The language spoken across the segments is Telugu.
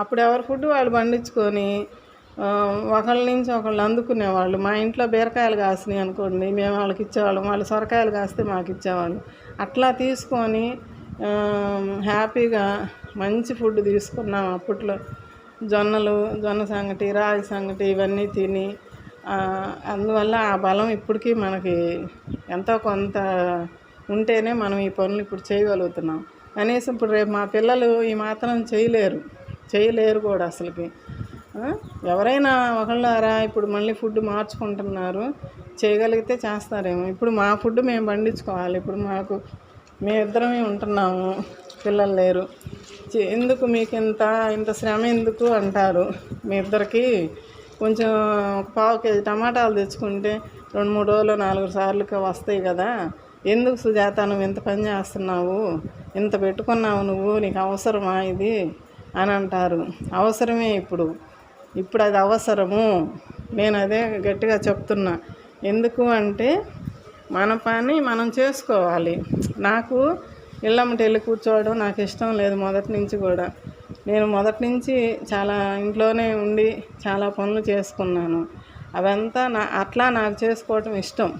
అప్పుడు ఎవరి ఫుడ్ వాళ్ళు పండించుకొని ఒకళ్ళ నుంచి ఒకళ్ళు అందుకునేవాళ్ళు. మా ఇంట్లో బీరకాయలు కాసినాయి అనుకోండి, మేము వాళ్ళకి ఇచ్చేవాళ్ళం, వాళ్ళు సొరకాయలు కాస్తే మాకు ఇచ్చేవాళ్ళు. అట్లా తీసుకొని హ్యాపీగా మంచి ఫుడ్ తీసుకున్నాం అప్పట్లో. జొన్న సంగటి, రాగి సంగటి ఇవన్నీ తిని అందువల్ల ఆ బలం ఇప్పటికీ మనకి ఎంతో కొంత ఉంటేనే మనం ఈ పనులు ఇప్పుడు చేయగలుగుతున్నాం. కనీసం ఇప్పుడు రేపు మా పిల్లలు ఈ మాత్రం చేయలేరు కూడా అసలుకి. ఎవరైనా ఒకళ్ళారా ఇప్పుడు మళ్ళీ ఫుడ్ మార్చుకుంటున్నారు, చేయగలిగితే చేస్తారేమో. ఇప్పుడు మా ఫుడ్ మేము పండించుకోవాలి. ఇప్పుడు మేమిద్దరమే ఉంటున్నాము, పిల్లలు లేరు. ఎందుకు మీకు ఇంత శ్రమ ఎందుకు అంటారు. మీ ఇద్దరికి కొంచెం ఒక పావు కేజీ టమాటాలు తెచ్చుకుంటే 2-3 రోజులు 4 సార్లుగా వస్తాయి కదా, ఎందుకు సుజాత నువ్వు ఇంత పని చేస్తున్నావు, ఇంత పెట్టుకున్నావు నువ్వు, నీకు అవసరమా ఇది అని అంటారు. అవసరమే ఇప్పుడు అది అవసరము. నేను అదే గట్టిగా చెప్తున్నా. ఎందుకు అంటే మన పని మనం చేసుకోవాలి. నాకు ఇళ్ళమ్మట వెళ్ళి కూర్చోవడం నాకు ఇష్టం లేదు మొదటి నుంచి కూడా. నేను మొదటి నుంచి చాలా ఇంట్లోనే ఉండి చాలా పనులు చేసుకున్నాను. అవంతా అట్లా నాకు చేసుకోవటం ఇష్టం.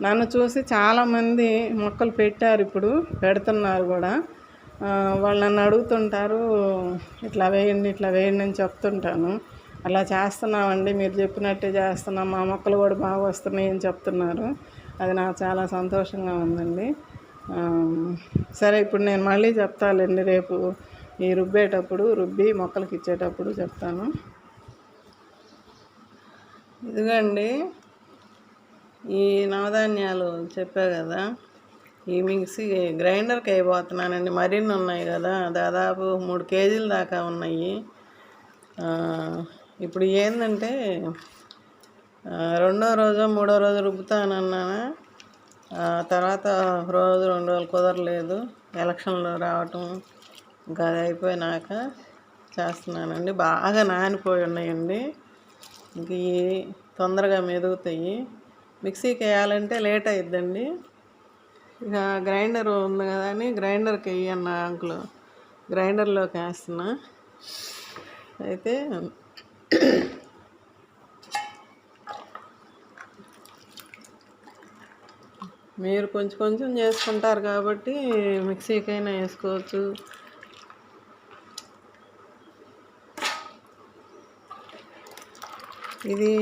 నన్ను చూసి చాలామంది మొక్కలు పెట్టారు, ఇప్పుడు పెడుతున్నారు కూడా. వాళ్ళు నన్ను అడుగుతుంటారు, ఇట్లా వేయండి అని చెప్తుంటాను. అలా చేస్తున్నామండి, మీరు చెప్పినట్టే చేస్తున్నాం, మా మొక్కలు కూడా బాగా వస్తున్నాయి అని చెప్తున్నారు. అది నాకు చాలా సంతోషంగా ఉందండి. సరే, ఇప్పుడు నేను మళ్ళీ చెప్తానండి, రేపు ఈ రుబ్బి మొక్కలకి ఇచ్చేటప్పుడు చెప్తాను. ఇదిగండి ఈ నవధాన్యాలు చెప్పా కదా, ఈ మిక్సీ గ్రైండర్కి అయిపోతున్నానండి. మరిన్ని ఉన్నాయి కదా, దాదాపు 3 కేజీల దాకా ఉన్నాయి. ఇప్పుడు ఏంటంటే 2వ రోజు 3వ రోజు రుబ్బుతానన్నా, తర్వాత రోజు 2 రోజులు కుదరలేదు, ఎలక్షన్లు రావటం, ఇంకా అది అయిపోయినాక చేస్తున్నానండి. బాగా నానిపోయి ఉన్నాయండి, ఇంక తొందరగా మెదుగుతాయి. మిక్సీకి వేయాలంటే లేట్ అయిద్దండి. ఇక గ్రైండర్ ఉంది కదా అని గ్రైండర్కి వేయన్న అంకులు, గ్రైండర్లోకి వేస్తున్నా. అయితే మీరు కొంచెం చేసుకుంటారు కాబట్టి మిక్సీకైనా వేసుకోవచ్చు. ఇది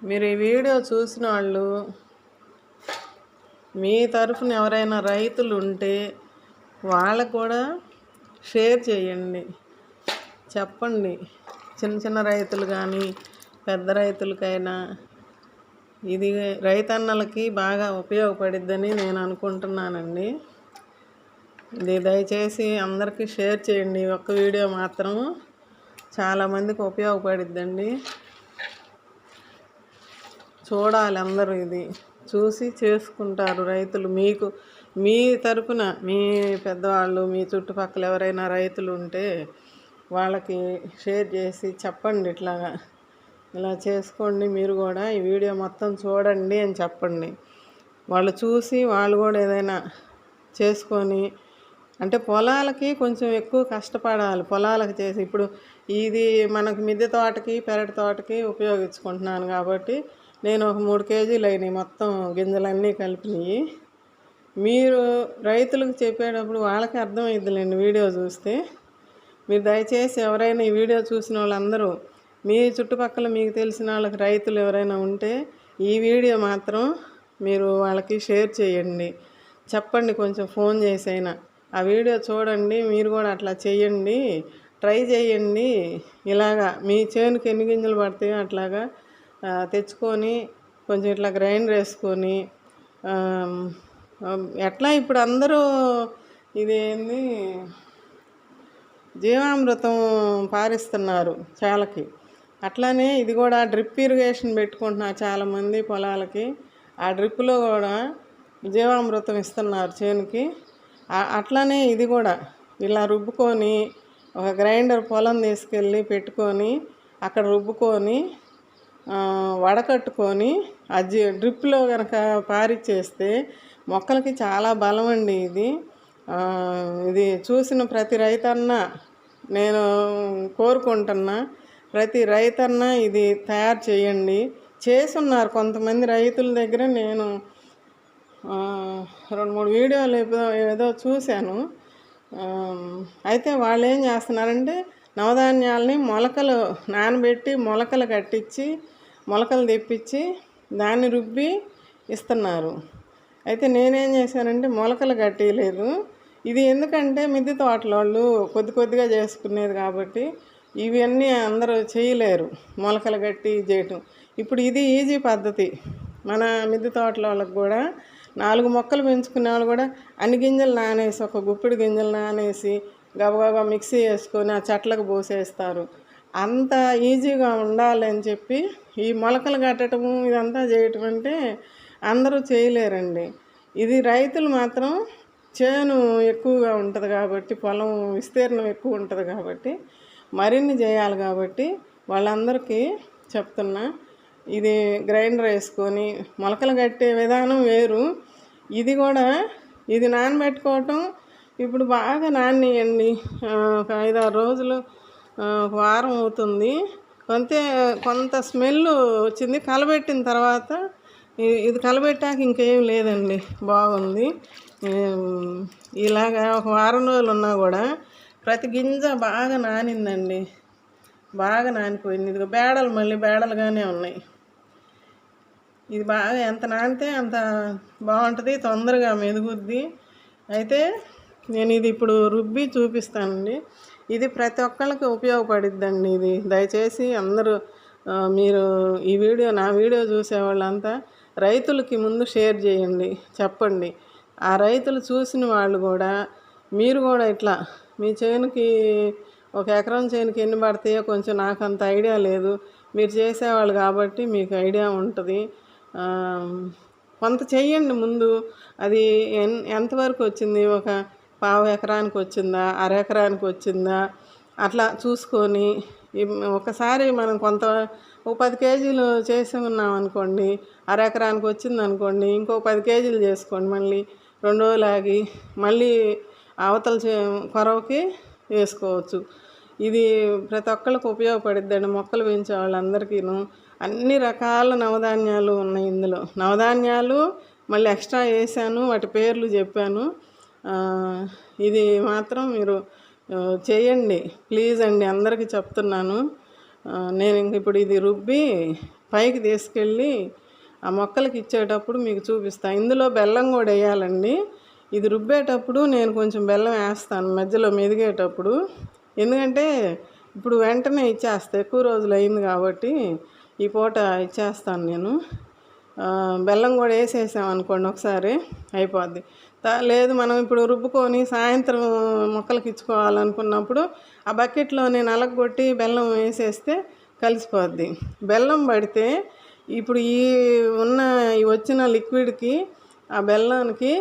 మీరు ఈ వీడియో చూసిన వాళ్ళు మీ తరఫున ఎవరైనా రైతులు ఉంటే వాళ్ళకు కూడా షేర్ చేయండి, చెప్పండి. చిన్న రైతులు కానీ పెద్ద రైతులకైనా ఇది రైతన్నలకి బాగా ఉపయోగపడిద్దని నేను అనుకుంటున్నానండి. ఇది దయచేసి అందరికీ షేర్ చేయండి. ఒక్క వీడియో మాత్రం చాలామందికి ఉపయోగపడిద్దండి. చూడాలి అందరూ, ఇది చూసి చేసుకుంటారు రైతులు. మీ తరపున మీ పెద్దవాళ్ళు, మీ చుట్టుపక్కల ఎవరైనా రైతులు ఉంటే వాళ్ళకి షేర్ చేసి చెప్పండి, ఇలా చేసుకోండి, మీరు కూడా ఈ వీడియో మొత్తం చూడండి అని చెప్పండి. వాళ్ళు చూసి వాళ్ళు కూడా ఏదైనా చేసుకొని, అంటే పొలాలకి కొంచెం ఎక్కువ కష్టపడాలి. పొలాలకు చేసి ఇప్పుడు ఇది మనకు మిద్దె తోటకి పెరటి తోటకి ఉపయోగించుకుంటున్నాను కాబట్టి నేను ఒక 3 కేజీలు అయినాయి మొత్తం గింజలన్నీ కలిపినవి. మీరు రైతులకు చెప్పేటప్పుడు వాళ్ళకి అర్థమవుతుందండి వీడియో చూస్తే. మీరు దయచేసి ఎవరైనా ఈ వీడియో చూసిన వాళ్ళందరూ మీ చుట్టుపక్కల మీకు తెలిసిన వాళ్ళకి రైతులు ఎవరైనా ఉంటే ఈ వీడియో మాత్రం మీరు వాళ్ళకి షేర్ చేయండి, చెప్పండి. కొంచెం ఫోన్ చేసైనా ఆ వీడియో చూడండి, మీరు కూడా అట్లా చేయండి, ట్రై చేయండి. ఇలాగా మీ చేనుకి ఎన్ని గింజలు పడతాయో అట్లాగా తెచ్చుకొని కొంచెం ఇట్లా గ్రైండర్ వేసుకొని, ఎట్లా ఇప్పుడు అందరూ ఇదేంది జీవామృతం పారిస్తున్నారు చాలకి, అట్లానే ఇది కూడా డ్రిప్ ఇరిగేషన్ పెట్టుకుంటున్నారు చాలామంది పొలాలకి. ఆ డ్రిప్లో కూడా జీవామృతం ఇస్తున్నారు చేనుకి. అట్లానే ఇది కూడా ఇలా రుబ్బుకొని ఒక గ్రైండర్ పొలం తీసుకెళ్ళి పెట్టుకొని అక్కడ రుబ్బుకొని వడకట్టుకొని డ్రిప్లో కనుక పారిచ్చేస్తే మొక్కలకి చాలా బలం అండి ఇది. ఇది చూసిన ప్రతి రైతన్న నేను కోరుకుంటున్నా, ప్రతి రైతన్న ఇది తయారు చేయండి. చేసున్నారు కొంతమంది రైతుల దగ్గర. నేను 2-3 వీడియోలు ఏదో చూశాను. అయితే వాళ్ళు ఏం చేస్తున్నారంటే నవధాన్యాలని మొలకలు నానబెట్టి మొలకలు కట్టించి మొలకలు తెప్పించి దాన్ని రుబ్బి ఇస్తున్నారు. అయితే నేనేం చేశానంటే మొలకలు కట్టలేదు. ఇది ఎందుకంటే మిద్దె తోటల వాళ్ళు కొద్దిగా చేసుకునేది కాబట్టి ఇవన్నీ అందరూ చేయలేరు మొలకలు కట్టి చేయటం. ఇప్పుడు ఇది ఈజీ పద్ధతి. మన మిద్దె తోటల వాళ్ళకి కూడా 4 మొక్కలు పెంచుకునే వాళ్ళు కూడా అన్ని గింజలు నానేసి ఒక గుప్పిడి గింజలు నానేసి గబగబా మిక్సీ వేసుకొని ఆ చెట్లకు పోసేస్తారు. అంత ఈజీగా ఉండాలి అని చెప్పి ఈ మొలకలు కట్టడము ఇదంతా చేయటం అంటే అందరూ చేయలేరండి. ఇది రైతులు మాత్రం చేను ఎక్కువగా ఉంటుంది కాబట్టి, పొలం విస్తీర్ణం ఎక్కువ ఉంటుంది కాబట్టి మరిన్ని చేయాలి కాబట్టి వాళ్ళందరికీ చెప్తున్నా. ఇది గ్రైండర్ వేసుకొని మొలకలు కట్టే విధానం వేరు. ఇది కూడా ఇది నానబెట్టుకోవటం ఇప్పుడు బాగా నానేయండి. ఒక 5-6 రోజులు, ఒక వారం అవుతుంది. కొంత స్మెల్ వచ్చింది. కలబెట్టిన తర్వాత ఇది కలబెట్టాక ఇంకేం లేదండి, బాగుంది. ఇలాగా ఒక వారం రోజులు ఉన్నా కూడా ప్రతి గింజ బాగా నానిందండి, బాగా నానిపోయింది. ఇదిగో బేడలు మళ్ళీ బేడలుగానే ఉన్నాయి. ఇది బాగా ఎంత నానితే అంత బాగుంటుంది, తొందరగా మెదుగుద్ది. అయితే నేను ఇది ఇప్పుడు రుబ్బి చూపిస్తానండి. ఇది ప్రతి ఒక్కళ్ళకి ఉపయోగపడిద్దండి. ఇది దయచేసి అందరూ మీరు ఈ నా వీడియో చూసేవాళ్ళంతా రైతులకి ముందు షేర్ చేయండి, చెప్పండి. ఆ రైతులు చూసిన వాళ్ళు కూడా మీరు కూడా ఇట్లా మీ చేనుకి 1 ఎకరం చేనుకి ఎన్ని పడతాయో కొంచెం నాకు అంత ఐడియా లేదు, మీరు చేసేవాళ్ళు కాబట్టి మీకు ఐడియా ఉంటుంది. కొంత చెయ్యండి ముందు. అది ఎంతవరకు వచ్చింది, ఒక 1/4 ఎకరానికి వచ్చిందా, 1/2 ఎకరానికి వచ్చిందా, అట్లా చూసుకొని ఒకసారి మనం ఒక 10 కేజీలు చేసి ఉన్నాం అనుకోండి, 1/2 ఎకరానికి వచ్చింది అనుకోండి, ఇంకో 10 కేజీలు చేసుకోండి. మళ్ళీ 2 రోజులు ఆగి మళ్ళీ అవతల కొరవకి వేసుకోవచ్చు. ఇది ప్రతి ఒక్కళ్ళకి ఉపయోగపడిద్దండి, మొక్కలు పెంచే వాళ్ళందరికీను. అన్ని రకాల నవధాన్యాలు ఉన్నాయి ఇందులో. నవధాన్యాలు మళ్ళీ ఎక్స్ట్రా వేసాను, వాటి పేర్లు చెప్పాను. ఇది మాత్రం మీరు చేయండి ప్లీజ్ అండి, అందరికీ చెప్తున్నాను. నేను ఇప్పుడు ఇది రుబ్బి పైకి తీసుకెళ్ళి ఆ మొక్కలకి ఇచ్చేటప్పుడు మీకు చూపిస్తాను. ఇందులో బెల్లం కూడా వేయాలండి. ఇది రుబ్బేటప్పుడు నేను కొంచెం బెల్లం వేస్తాను మధ్యలో మెదిగేటప్పుడు, ఎందుకంటే ఇప్పుడు వెంటనే ఇచ్చేస్తా, ఎక్కువ రోజులు అయింది కాబట్టి ఈ పూట ఇచ్చేస్తాను నేను. బెల్లం కూడా వేసేసామనుకోండి ఒకసారి అయిపోద్ది. లేదు మనం ఇప్పుడు రుబ్బుకొని సాయంత్రం మొక్కలకి ఇచ్చుకోవాలనుకున్నప్పుడు ఆ బకెట్లోనే నలగొట్టి బెల్లం వేసేస్తే కలిసిపోద్ది. బెల్లం పడితే ఇప్పుడు వచ్చిన లిక్విడ్కి ఆ బెల్లానికి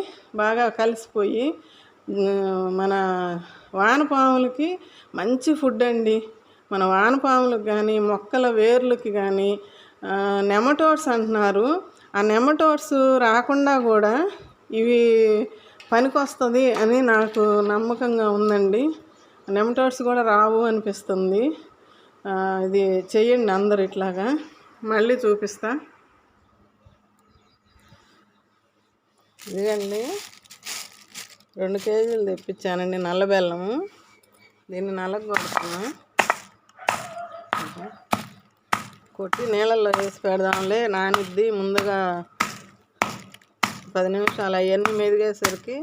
బాగా కలిసిపోయి మన వానపాములకి మంచి ఫుడ్ అండి. మన వానపాములకు కానీ మొక్కల వేర్లకి కానీ నెమటోడ్స్ అంటున్నారు. ఆ నెమటోడ్స్ రాకుండా కూడా ఇవి పనికొస్తుంది అని నాకు నమ్మకంగా ఉందండి. నెమటోడ్స్ కూడా రావు అనిపిస్తుంది. ఇది చెయ్యండి అందరు ఇట్లాగా. మళ్ళీ చూపిస్తా. ఇదిగండి 2 కేజీలు తెప్పించానండి నల్ల బెల్లము. దీన్ని నలగొడుతున్నా, కొట్టి నీళ్ళల్లో వేసి పెడదాంలే, నానిద్ది. ముందుగా 10 నిమిషాలు అవన్నీ మెదిగేసరికి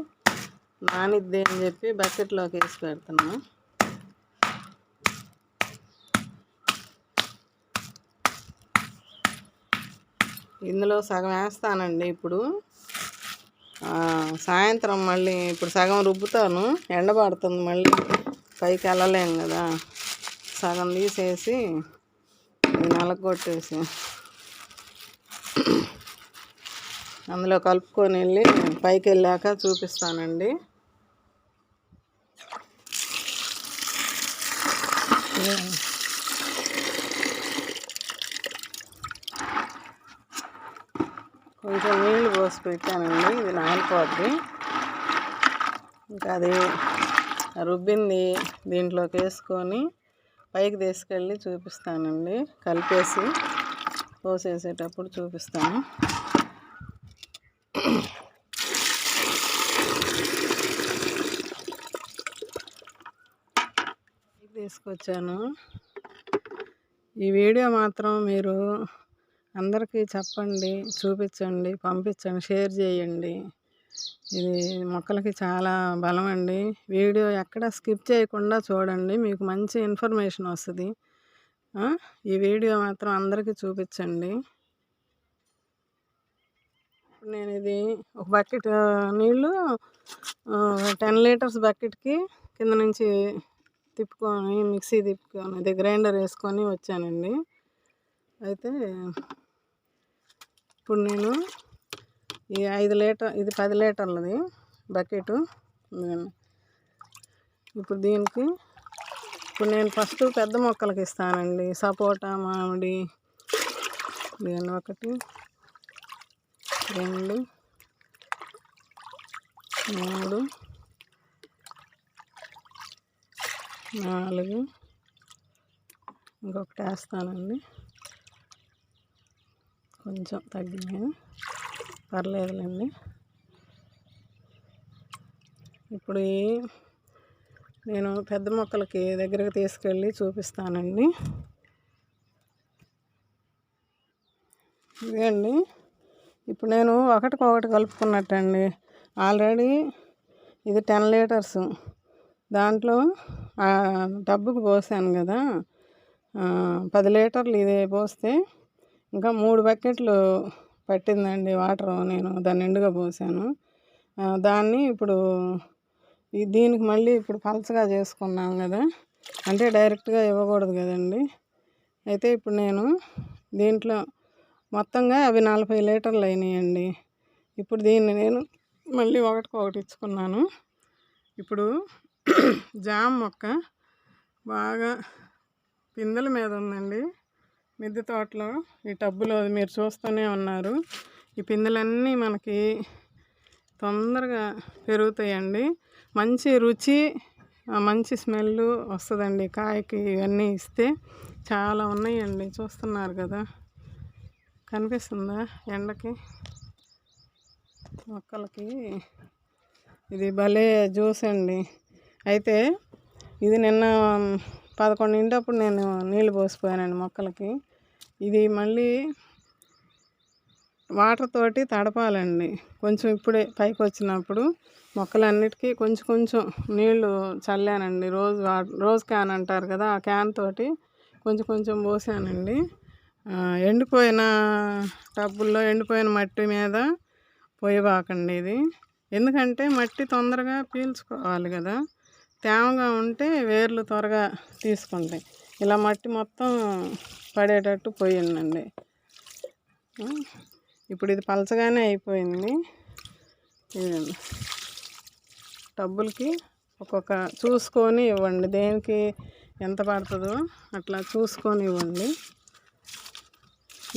నానిద్ది అని చెప్పి బకెట్లోకి వేసి పెడుతున్నా. ఇందులో సగం వేస్తానండి ఇప్పుడు. సాయంత్రం మళ్ళీ ఇప్పుడు సగం రుబ్బుతాను, ఎండబడుతుంది, మళ్ళీ పైకి వెళ్ళలేం కదా. సగం తీసేసి నలగొట్టేసి అందులో కలుపుకొని వెళ్ళి పైకి వెళ్ళాక చూపిస్తానండి. కొంచెం నీళ్ళు పోసి పెట్టానండి, ఇది నానిపోద్ది. ఇంకా అది రుబ్బింది దీంట్లోకి వేసుకొని పైకి తీసుకెళ్ళి చూపిస్తానండి. కలిపేసి పోసేసేటప్పుడు చూపిస్తాను. తీసుకొచ్చాను. ఈ వీడియో మాత్రం మీరు అందరికీ చెప్పండి, చూపించండి, పంపించండి, షేర్ చేయండి. ఇది మొక్కలకి చాలా బలం అండి. వీడియో ఎక్కడ స్కిప్ చేయకుండా చూడండి, మీకు మంచి ఇన్ఫర్మేషన్ వస్తుంది. ఈ వీడియో మాత్రం అందరికీ చూపించండి. నేను ఇది ఒక బకెట్ నీళ్ళు 10 లీటర్స్ బకెట్కి కింద నుంచి తిప్పుకొని మిక్సీ తిప్పుకొని అది గ్రైండర్ వేసుకొని వచ్చానండి. అయితే ఇప్పుడు నేను ఈ 5 లీటర్ ఇది 10 లీటర్లది బకెట్. ఇప్పుడు దీనికి ఇప్పుడు నేను ఫస్ట్ పెద్ద మొక్కలకి ఇస్తానండి. సపోటా, మామిడి, దీన్ని 1 2 3 4 ఇంకొకటి వేస్తానండి. కొంచెం తగ్గినాయి, పర్లేదులేండి. ఇప్పుడు నేను పెద్ద మొక్కలకి దగ్గరకు తీసుకెళ్ళి చూపిస్తానండి. ఇదే అండి. ఇప్పుడు నేను ఒకటికొకటి కలుపుకున్నట్టండి. ఆల్రెడీ ఇది 10 లీటర్స్ దాంట్లో టబ్బుకు పోసాను కదా, 10 లీటర్లు ఇది పోస్తే ఇంకా 3 బకెట్లు పట్టిందండి వాటర్. నేను దాన్ని నిండుగా పోసాను. దాన్ని ఇప్పుడు దీనికి మళ్ళీ ఇప్పుడు పలచగా చేసుకున్నాం కదా, అంటే డైరెక్ట్గా ఇవ్వకూడదు కదండి. అయితే ఇప్పుడు నేను దీంట్లో మొత్తంగా అవి 40 లీటర్లు అయినాయండి. ఇప్పుడు దీన్ని నేను మళ్ళీ ఒకటికొకటి ఇచ్చుకున్నాను. ఇప్పుడు జామ మొక్క బాగా పిందెల మీద ఉందండి. మిద్దె తోటలో ఈ టబ్బులో మీరు చూస్తూనే ఉన్నారు. ఈ పిందెలన్నీ మనకి తొందరగా పెరుగుతాయండి. మంచి రుచి, మంచి స్మెల్ వస్తుందండి కాయకి. ఇవన్నీ ఇస్తే చాలా ఉన్నాయండి, చూస్తున్నారు కదా, కనిపిస్తుందా ఎండకి మొక్కలకి. ఇది భలే జ్యూస్ అండి. అయితే ఇది నిన్న 11 నేను నీళ్ళు పోసిపోయానండి మొక్కలకి. ఇది మళ్ళీ వాటర్ తోటి తడపాలండి. కొంచెం ఇప్పుడే పైకి వచ్చినప్పుడు మొక్కలన్నిటికీ కొంచెం కొంచెం నీళ్లు చల్లానండి. రోజ్ క్యాన్ అంటారు కదా, ఆ క్యాన్ తోటి కొంచెం కొంచెం పోసానండి. ఎండిపోయిన టబ్బుల్లో ఎండిపోయిన మట్టి మీద పోయబాకండి ఇది. ఎందుకంటే మట్టి తొందరగా పీల్చుకోవాలి కదా, తేమగా ఉంటే వేర్లు త్వరగా తీసుకుంటాయి. ఇలా మట్టి మొత్తం పడేటట్టు పోయిందండి. ఇప్పుడు ఇది పలచగానే అయిపోయింది. ఇదండి, టబ్బులకి ఒక్కొక్క చూసుకొని ఇవ్వండి, దేనికి ఎంత పడుతుందో అట్లా చూసుకొని ఇవ్వండి.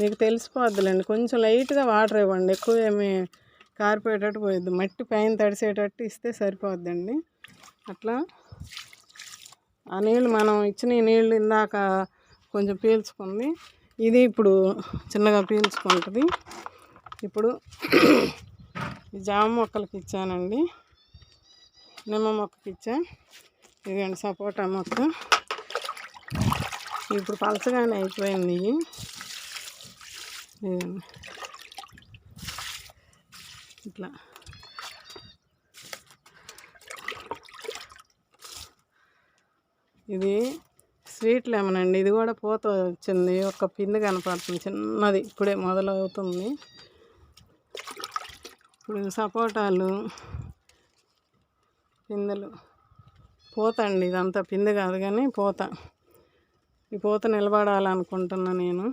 మీకు తెలిసిపోద్దులేండి. కొంచెం లైట్గా వాటర్ ఇవ్వండి, ఎక్కువ ఏమి కారిపోయేటట్టు పోయొద్దు. మట్టి పైన తడిసేటట్టు ఇస్తే సరిపోద్దండి. అట్లా ఆ నీళ్ళు మనం ఇచ్చిన నీళ్ళు ఇందాక కొంచెం పీల్చుకుంది, ఇది ఇప్పుడు చిన్నగా పీల్చుకుంటుంది. ఇప్పుడు ఈ జామ మొక్కలకి ఇచ్చానండి, నిమ్మ మొక్కకి ఇచ్చా, ఇదిగండి సపోటా మొక్క. ఇప్పుడు పలచగానే అయిపోయింది. ఇట్లా ఇది స్వీట్ లెమన్ అండి. ఇది కూడా పూత వచ్చింది, ఒక పిండి కనపడుతుంది చిన్నది, ఇప్పుడే మొదలవుతుంది. ఇప్పుడు సపోటాలు పిందెలు, పూత అండి, ఇదంతా పిందె కాదు కానీ పూత. ఈ పూత నిలబడాలనుకుంటున్నా నేను.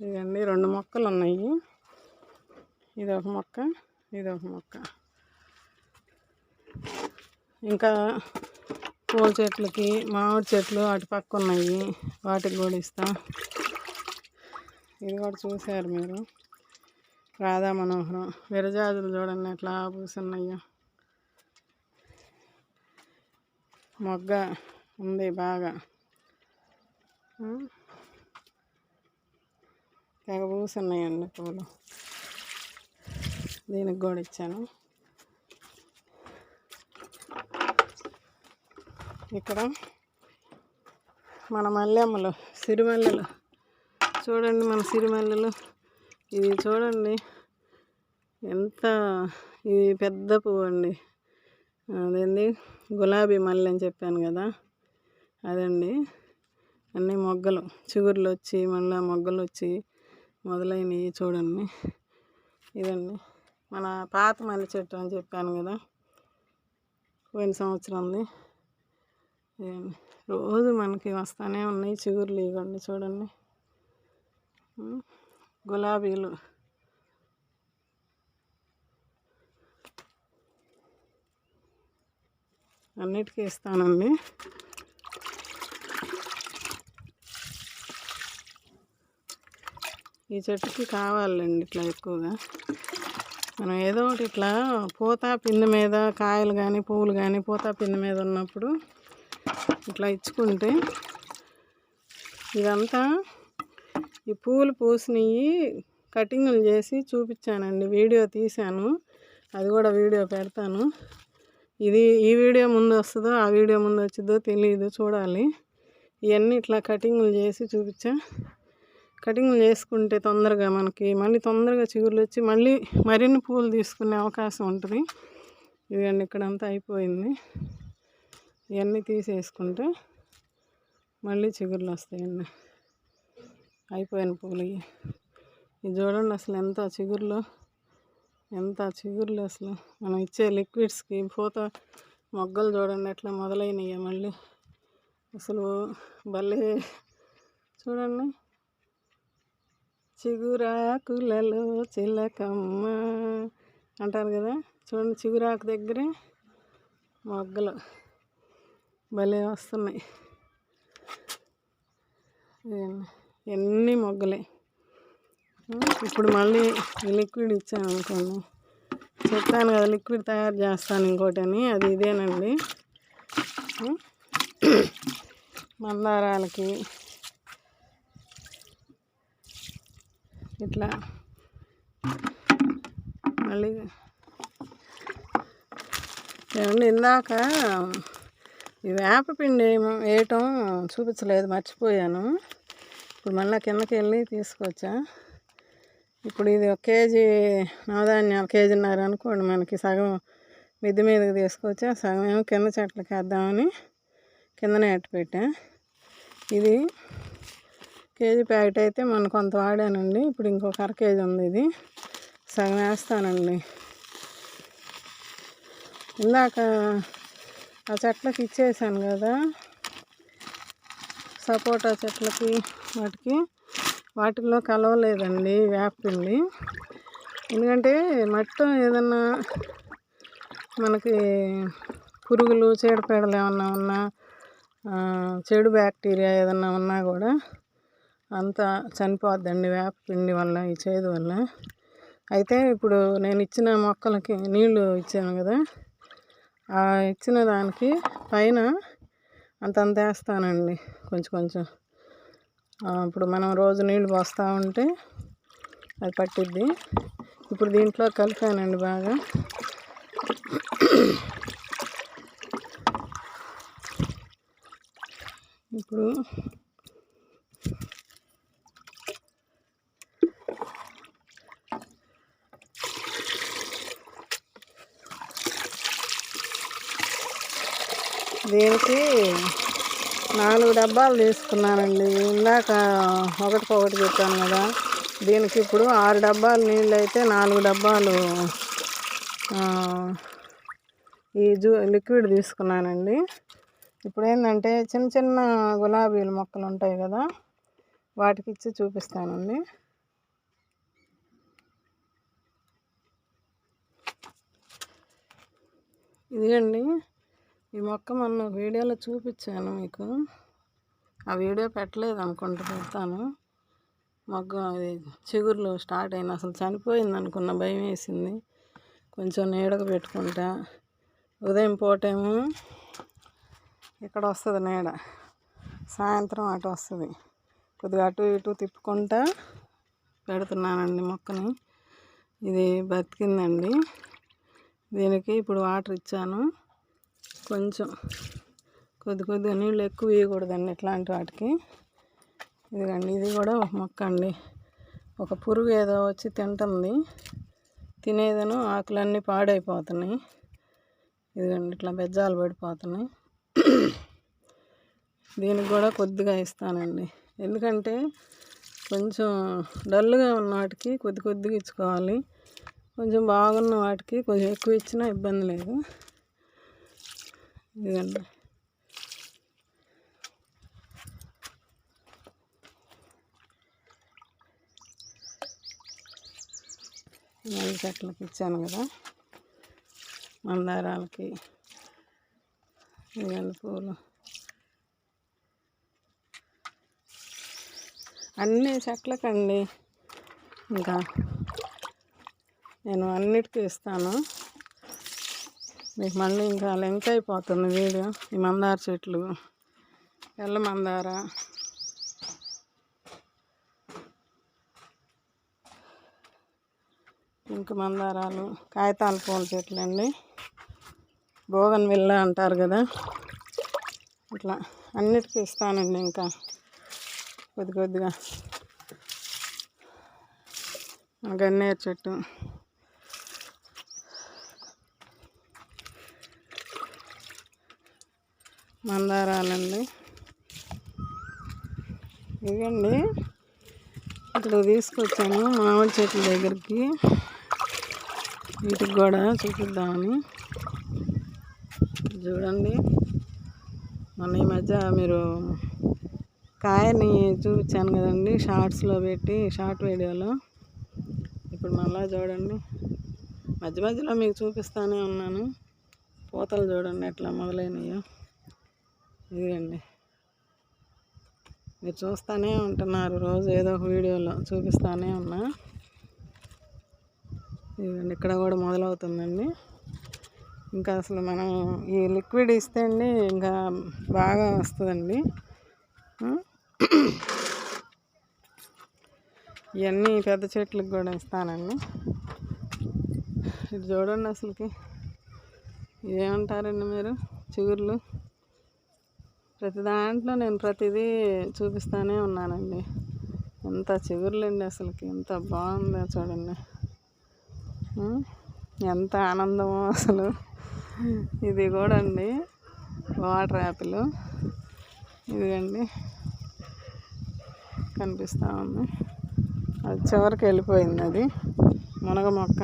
ఇదండి 2 మొక్కలు ఉన్నాయి, ఇదొక మొక్క, ఇదొక మొక్క. ఇంకా పూల చెట్లకి, మామిడి చెట్లు అటు పక్క ఉన్నాయి, వాటికి కూడా ఇస్తా. ఇది కూడా చూశారు మీరు. రాధా మనోహరం. విరజాజులు చూడండి ఎట్లా పూసున్నాయో. మొగ్గ ఉంది బాగా, తెగ పూసున్నాయండి పూలు. దీనికి కూడా ఇచ్చాను. ఇక్కడ మన మల్లెమ్మలు, సిరిమల్లెలు చూడండి. మన సిరిమల్లెలు ఇది చూడండి ఎంత, ఇది పెద్ద పువ్వు అండి. అదేంది గులాబీ మల్లె అని చెప్పాను కదా, అదండి. అన్నీ మొగ్గలు, చిగుర్లు వచ్చి మళ్ళీ మొగ్గలు వచ్చి మొదలైనవి చూడండి. ఇదండి మన పాత మల్లె చెట్టు అని చెప్పాను కదా, పోయిన సంవత్సరంది. రోజు మనకి వస్తూనే ఉన్నాయి చిగుర్లు. ఇవ్వండి చూడండి, గులాబీలు. అన్నిటికీ ఇస్తానండి. ఈ చెట్టుకి కావాలండి ఇట్లా ఎక్కువగా. మనం ఏదో ఒకటి ఇట్లా పూత పిండి మీద కాయలు కానీ పువ్వులు కానీ పూత పిండి మీద ఉన్నప్పుడు ఇట్లా ఇచ్చుకుంటే, ఇదంతా ఈ పూలు పూసినవి కటింగులు చేసి చూపించానండి, వీడియో తీశాను. అది కూడా వీడియో పెడతాను. ఈ వీడియో ముందు వస్తుందో ఆ వీడియో ముందు వచ్చిందో తెలియదు, చూడాలి. ఇవన్నీ ఇట్లా కటింగులు చేసి చూపించా. కటింగులు చేసుకుంటే తొందరగా మనకి మళ్ళీ తొందరగా చిగుర్లు వచ్చి మళ్ళీ మరిన్ని పూలు తీసుకునే అవకాశం ఉంటుంది. ఇవన్నీ ఇక్కడంతా అయిపోయింది. ఇవన్నీ తీసేసుకుంటే మళ్ళీ చిగుర్లు వస్తాయండి. అయిపోయిన పూలు ఇది చూడండి అసలు ఎంత చిగుర్లు అసలు. మనం ఇచ్చే లిక్విడ్స్కి పూత మొగ్గలు చూడండి ఎట్లా మొదలైనవి. మళ్ళీ అసలు భలే చూడండి. చిగురాకులలో చిలకమ్మ అంటారు కదా, చూడండి చిగురాకు దగ్గరే మొగ్గలు భలే వస్తున్నాయి. ఎన్ని మొగ్గలే. ఇప్పుడు మళ్ళీ లిక్విడ్ ఇచ్చాను అనుకోండి, చెప్పాను కదా లిక్విడ్ తయారు చేస్తాను ఇంకోటి అని, అది ఇదేనండి. మందారాలకి ఇట్లా మళ్ళీ ఏమండి ఇందాక ఈ వేపపిండి వేయటం చూపించలేదు, మర్చిపోయాను. ఇప్పుడు మళ్ళీ కిందకి వెళ్ళి తీసుకొచ్చా. ఇప్పుడు ఇది 1 కేజీ నవధాన్యాలు, 1.5 కేజీన్నర అనుకోండి. మనకి సగం మిద్ది మీదకి తీసుకొచ్చా, సగం ఏమో కింద చెట్లకి వేద్దామని కిందనే అట్టు పెట్టా. ఇది 1 కేజీ ప్యాకెట్ అయితే మనం కొంత వాడానండి. ఇప్పుడు ఇంకొక 1/2 కేజీ ఉంది. ఇది సగం వేస్తానండి. ఇందాక ఆ చెట్లకి ఇచ్చేసాను కదా, సపోటా చెట్లకి వాటిల్లో కలవలేదండి వేపపిండి. ఎందుకంటే మట్టి ఏదన్నా మనకి పురుగులు చీడపీడలు ఏమన్నా ఉన్నా, చెడు బ్యాక్టీరియా ఏదన్నా ఉన్నా కూడా అంతా చనిపోద్దండి వేపపిండి వల్ల, ఈ చేదు వల్ల. అయితే ఇప్పుడు నేను ఇచ్చిన మొక్కలకి నీళ్లు ఇచ్చాను కదా, ఆ ఇచ్చిన దానికి పైన అంతంత వేస్తానండి, కొంచెం. ఇప్పుడు మనం రోజు నీళ్ళు పోస్తూ ఉంటే అది పట్టిద్ది. ఇప్పుడు దీంట్లో కలిపానండి బాగా. ఇప్పుడు దీనికి 4 డబ్బాలు తీసుకున్నానండి. ఇందాక ఒకటికొకటి చెప్పాను కదా, దీనికి ఇప్పుడు 6 డబ్బాలు నీళ్ళు అయితే 4 డబ్బాలు ఈ లిక్విడ్ తీసుకున్నానండి. ఇప్పుడు ఏంటంటే చిన్న చిన్న గులాబీల మొక్కలు ఉంటాయి కదా, వాటికి ఇచ్చి చూపిస్తానండి. ఇదిగండి ఈ మొక్క మొన్న వీడియోలో చూపించాను మీకు, ఆ వీడియో పెట్టలేదు అనుకుంటా, పెడతాను. మొగ్గ అది చిగుర్లు స్టార్ట్ అయింది. అసలు చనిపోయింది అనుకున్న, భయం వేసింది. కొంచెం నీడకు పెట్టుకుంటా. ఉదయం పూటేమో ఇక్కడ వస్తుంది నీడ, సాయంత్రం అటు వస్తుంది. కొద్దిగా అటు ఇటు తిప్పుకుంటా పెడుతున్నానండి మొక్కని. ఇది బతికిందండి. దీనికి ఇప్పుడు వాటర్ ఇచ్చాను. కొంచెం కొద్దిగా నీళ్ళు ఎక్కువ వేయకూడదండి ఇట్లాంటి వాటికి. ఇదిగండి, ఇది కూడా ఒక మొక్క అండి. ఒక పురుగు ఏదో వచ్చి తింటుంది, తినేదను ఆకులన్నీ పాడైపోతున్నాయి. ఇదిగండి, ఇట్లా బెజ్జాలు పడిపోతున్నాయి. దీనికి కూడా కొద్దిగా ఇస్తానండి, ఎందుకంటే కొంచెం డల్గా ఉన్న వాటికి కొద్దిగా ఇచ్చుకోవాలి. కొంచెం బాగున్న వాటికి కొంచెం ఎక్కువ ఇచ్చినా ఇబ్బంది లేదు. ఇదిగండి, మల్లె చెట్లకి ఇచ్చాను కదా, మందారాలకి. ఇదిగండి పూలు, అన్ని చెట్లకండి. ఇంకా నేను అన్నిటికీ ఇస్తాను. మీకు మళ్ళీ ఇంకా లెంక్ అయిపోతుంది వీడియో. ఈ మందార చెట్లు, తెల్ల మందార, పింక్ మందారాలు, కాగితాల పూల చెట్లు అండి. బోగన్విల్ల అంటారు కదా, ఇట్లా అన్నిటికీ ఇస్తానండి. ఇంకా కొద్దిగా గన్నేరు చెట్టు, మందారాలండి. ఇదండి, ఇట్లా తీసుకొచ్చాను మామిడి చెట్ల దగ్గరికి. వీటికి కూడా చూపిద్దామని. చూడండి, మొన్న ఈ మధ్య మీరు కాయని చూపించాను కదండి షార్ట్స్లో పెట్టి, షార్ట్ వీడియోలో. ఇప్పుడు మళ్ళీ చూడండి, మధ్యలో మీకు చూపిస్తూనే ఉన్నాను. పూతలు చూడండి ఎట్లా మొదలైనయో. ఇదిగండి, మీరు చూస్తూనే ఉంటున్నారు, రోజు ఏదో ఒక వీడియోలో చూపిస్తూనే ఉన్నా. ఇదిగండి, ఇక్కడ కూడా మొదలవుతుందండి. ఇంకా అసలు మనం ఈ లిక్విడ్ ఇస్తే అండి ఇంకా బాగా వస్తుందండి. ఇవన్నీ పెద్ద చెట్లకు కూడా ఇస్తానండి. ఇది చూడండి, అసలుకి ఇదేమంటారండి మీరు, చిగుర్లు. ప్రతి దాంట్లో నేను ప్రతిదీ చూపిస్తూనే ఉన్నానండి. ఎంత చిగుర్లండి, అసలుకి ఎంత బాగుందో చూడండి, ఎంత ఆనందమో అసలు. ఇది కూడా అండి వాటర్ యాపిల్. ఇదిగండి, కనిపిస్తూ ఉంది. అది చివరికి వెళ్ళిపోయింది, అది మునగ మొక్క.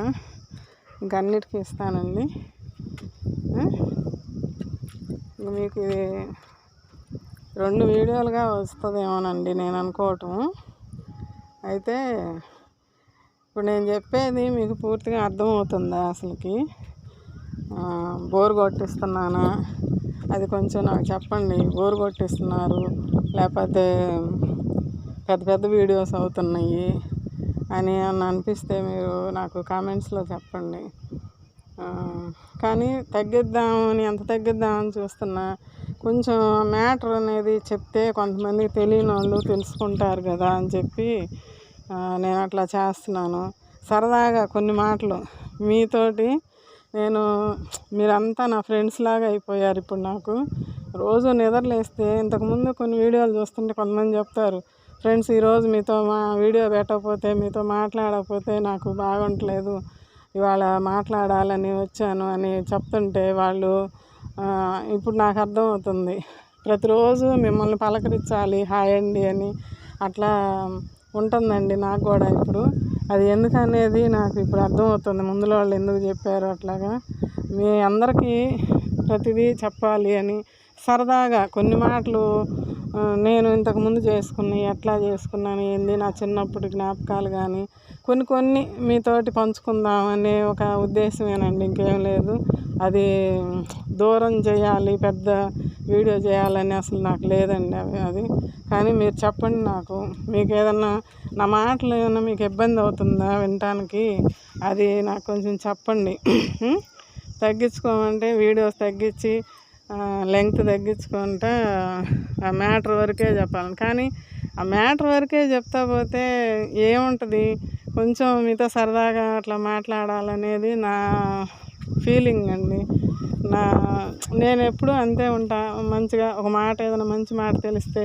ఇంక అన్నిటికీ ఇస్తానండి. ఇంక మీకు ఇది 2 వీడియోలుగా వస్తుందేమోనండి నేను అనుకోవటం. అయితే ఇప్పుడు నేను చెప్పేది మీకు పూర్తిగా అర్థమవుతుందా అసలుకి? బోర్ కొట్టిస్తున్నానా, అది కొంచెం నాకు చెప్పండి. బోర్ కొట్టిస్తున్నారు, లేకపోతే పెద్ద వీడియోస్ అవుతున్నాయి అని ఏమన్నా అనిపిస్తే మీరు నాకు కామెంట్స్లో చెప్పండి. కానీ ఎంత తగ్గిద్దామని చూస్తున్నా. కొంచెం మ్యాటర్ అనేది చెప్తే కొంతమందికి తెలియని వాళ్ళు తెలుసుకుంటారు కదా అని చెప్పి నేను అట్లా చేస్తున్నాను. సరదాగా కొన్ని మాటలు మీతోటి మీరంతా నా ఫ్రెండ్స్ లాగా అయిపోయారు ఇప్పుడు నాకు. రోజు నిద్రలేస్తే ఇంతకుముందు కొన్ని వీడియోలు చూస్తుంటే కొంతమంది చెప్తారు, ఫ్రెండ్స్ ఈరోజు మీతో వీడియో పెట్టకపోతే, మీతో మాట్లాడకపోతే నాకు బాగుంటలేదు, ఇవాళ మాట్లాడాలని వచ్చాను అని చెప్తుంటే వాళ్ళు ఇప్పుడు నాకు అర్థమవుతుంది. ప్రతిరోజు మిమ్మల్ని పలకరించాలి, హాయ్ అండి అని అట్లా ఉంటుందండి నాకు కూడా. ఇప్పుడు అది ఎందుకనేది నాకు ఇప్పుడు అర్థమవుతుంది, ముందులో వాళ్ళు ఎందుకు చెప్పారు అట్లాగా. మీ అందరికీ ప్రతిదీ చెప్పాలి అని సరదాగా కొన్ని మాటలు నేను ఇంతకుముందు చేసుకున్నాను, ఎట్లా చేసుకున్నాను, ఏంది నా చిన్నప్పటి జ్ఞాపకాలు కానీ కొన్ని మీతోటి పంచుకుందామనే ఒక ఉద్దేశమేనండి, ఇంకేం లేదు. అది దూరం చేయాలి, పెద్ద వీడియో చేయాలని అసలు నాకు లేదండి అది. కానీ మీరు చెప్పండి నాకు, మీకు ఏదన్నా నా మాటలు ఏమైనా మీకు ఇబ్బంది అవుతుందా వినటానికి? అది నాకు కొంచెం చెప్పండి. తగ్గించుకోమంటే వీడియోస్ తగ్గించి లెంగ్త్ తగ్గించుకుంటా ఆ మ్యాటర్ వరకే చెప్పాలి. కానీ ఆ మ్యాటర్ వరకే చెప్తా పోతే ఏముంటుంది? కొంచెం మీతో సరదాగా అట్లా మాట్లాడాలనేది నా ఫీలింగ్ అండి. నేను ఎప్పుడూ అంతే ఉంటా. మంచిగా ఒక మాట, ఏదైనా మంచి మాట తెలిస్తే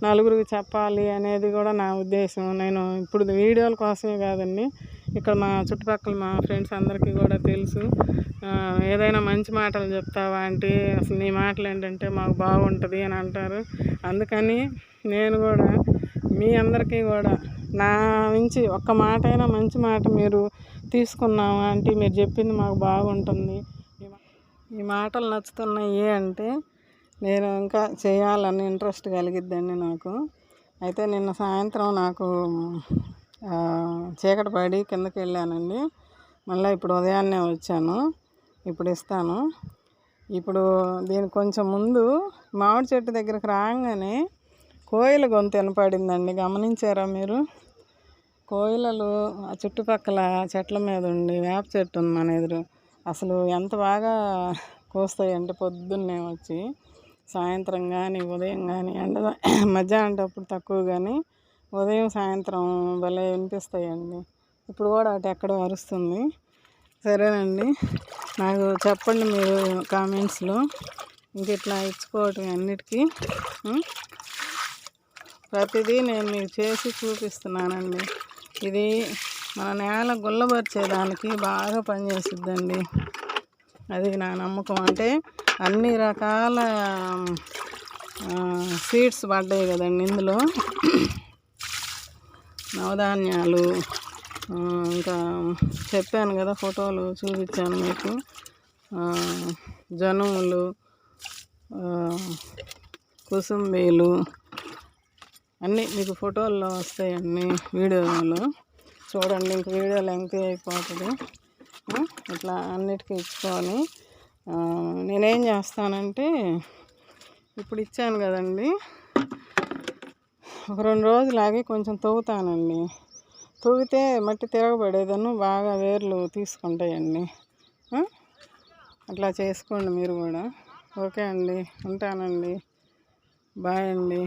నలుగురికి చెప్పాలి అనేది కూడా నా ఉద్దేశం. నేను ఇప్పుడు వీడియోల కోసమే కాదండి, ఇక్కడ మా చుట్టుపక్కల మా ఫ్రెండ్స్ అందరికీ కూడా తెలుసు. ఏదైనా మంచి మాటలు చెప్తావా అంటే అసలు నీ మాటలు ఏంటంటే మాకు బాగుంటుంది అని అంటారు. అందుకని నేను కూడా మీ అందరికీ కూడా నా నుంచి ఒక్క మాట అయినా మంచి మాట మీరు తీసుకున్నామా అంటే మీరు చెప్పింది మాకు బాగుంటుంది, ఈ మాటలు నచ్చుతున్నాయి అంటే నేను ఇంకా చేయాలని ఇంట్రెస్ట్ కలిగిద్దండి నాకు. అయితే నిన్న సాయంత్రం నాకు చీకటి పడి కిందకి వెళ్ళానండి. మళ్ళీ ఇప్పుడు ఉదయాన్నే వచ్చాను. ఇప్పుడు ఇస్తాను. ఇప్పుడు దీనికి కొంచెం ముందు మామిడి చెట్టు దగ్గరికి రాగానే కోయిల గొంతు వినపడిందండి. గమనించారా మీరు? కోయిలలు ఆ చుట్టుపక్కల చెట్ల మీద ఉండి, వేప చెట్టు ఉంది మన ఎదురు, అసలు ఎంత బాగా కూస్తాయంటే పొద్దున్నే వచ్చి సాయంత్రం కానీ ఉదయం కానీ మధ్యాహ్నం అప్పుడు తక్కువ కానీ ఉదయం సాయంత్రం భలే వినిపిస్తాయండి. ఇప్పుడు కూడా అటు ఎక్కడో అరుస్తుంది. సరేనండి, నాకు చెప్పండి మీరు కామెంట్స్లో. ఇంక ఇట్లా ఇచ్చుకోవటం అన్నిటికీ ప్రతిదీ నేను మీకు చేసి చూపిస్తున్నానండి. ఇది మన నేల గుల్లబరిచేదానికి బాగా పనిచేసిద్దండి. అది నా నమ్మకం. అంటే అన్ని రకాల సీడ్స్ పడ్డాయి కదండి ఇందులో. నవధాన్యాలు, ఇంకా చెప్పాను కదా, ఫోటోలు చూపించాను మీకు. జనుములు, కుసుంబీలు అన్నీ మీకు ఫోటోల్లో వస్తాయండి, వీడియోలో చూడండి. ఇంక వీడియో లెంగ్త్ అయిపోతుంది. ఇట్లా అన్నిటికీ ఇచ్చుకొని నేనేం చేస్తానంటే ఇప్పుడు ఇచ్చాను కదండి, ఒక 2 రోజులు ఆగి కొంచెం తవ్వుతానండి. తవ్వితే మట్టి తిరగబడేదను బాగా వేర్లు తీసుకుంటాయండి. అట్లా చేసుకోండి మీరు కూడా. ఓకే అండి, ఉంటానండి. బాయ్ అండి.